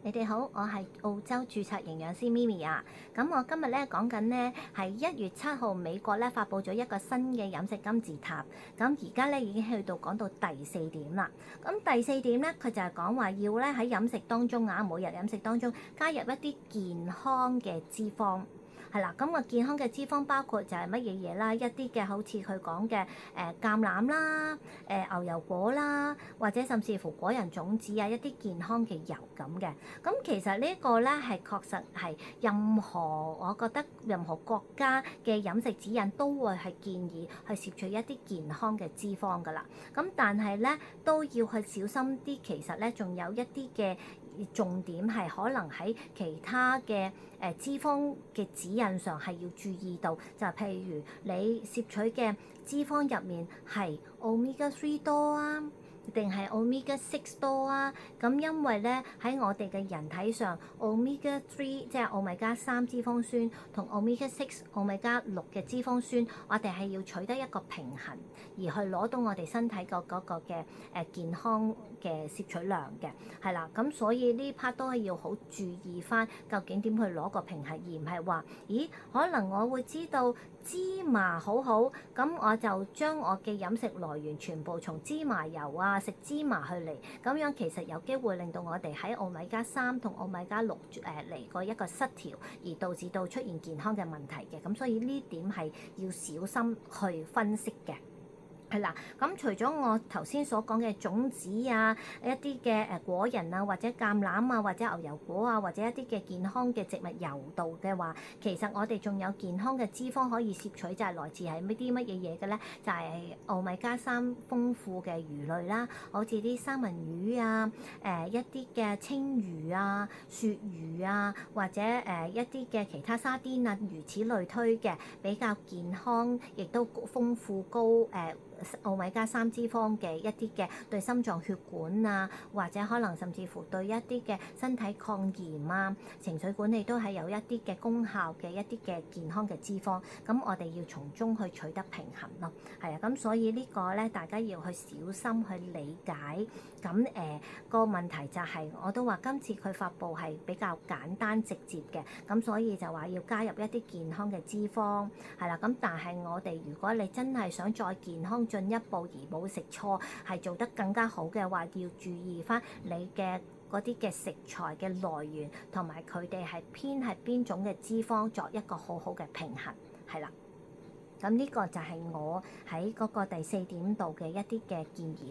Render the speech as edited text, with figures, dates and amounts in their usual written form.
你哋好，我係澳洲註冊營養師 Mimi 啊。咁我今日咧講緊呢係1月7號，美國咧發布咗一個新嘅飲食金字塔。咁而家咧已經去到講到第4點啦。咁第4點咧，佢就係講話要咧喺飲食當中啊，每日飲食當中加入一啲健康嘅脂肪。係啦，咁個健康嘅脂肪包括就係乜嘢嘢啦？一啲嘅好似佢講嘅橄欖啦、牛油果啦，或者甚至乎果仁種子啊，一啲健康嘅油咁嘅。咁其實呢個咧係確實係我覺得任何國家嘅飲食指引都會係建議去攝取一啲健康嘅脂肪㗎啦。咁但係咧都要去小心啲，其實咧仲有一啲嘅重點係可能喺其他嘅脂肪嘅指引上係要注意到，就係譬如你攝取嘅脂肪入面係 Omega 3多啊，定係 Omega 6多啊？咁因為咧喺我哋嘅人體上 Omega 3即係 Omega 3脂肪酸同 Omega 6 Omega 6嘅脂肪酸，我哋係要取得一個平衡，而去攞到我哋身體嗰個嘅健康嘅攝取量嘅，係啦。咁所以呢 part 都係要好注意翻，究竟點去攞個平衡，而唔係話咦可能我會知道芝麻好好，咁我就將我嘅飲食來源全部從芝麻油啊，食芝麻去嚟，咁樣其實有機會令到我哋喺奧米加3同奧米加6嚟個一個失調，而導致到出現健康嘅問題嘅。咁所以呢點係要小心去分析嘅。係啦，咁除咗我頭先所講嘅種子啊，一啲嘅果仁啊，或者橄欖啊，或者牛油果啊，或者一啲嘅健康嘅植物油度嘅話，其實我哋仲有健康嘅脂肪可以攝取，就係來自係啲乜嘢嘢嘅咧？就係奧米加3豐富嘅魚類啦，好似啲三文魚啊，一啲嘅青魚啊、鱈魚啊，或者一啲嘅其他沙甸啊，如此類推嘅比較健康，亦都豐富高奧米加3脂肪嘅一啲嘅對心臟血管啊，或者可能甚至乎對一啲嘅身體抗炎啊、情緒管理都係有一啲嘅功效嘅一啲嘅健康嘅脂肪。咁我哋要從中去取得平衡咯。係啊，咁所以呢個咧，大家要去小心去理解。咁個問題就係，我都話今次佢發布係比較簡單直接嘅，咁所以就話要加入一啲健康嘅脂肪，係啦。咁但係我哋如果你真係想再健康進一步而冇食錯，係做得更加好嘅話，要注意翻你嘅嗰啲嘅食材嘅來源，同埋佢哋係偏係邊種嘅脂肪，作一個好好嘅平衡，係啦。咁呢個就係我喺嗰個第4點度嘅一啲嘅建議。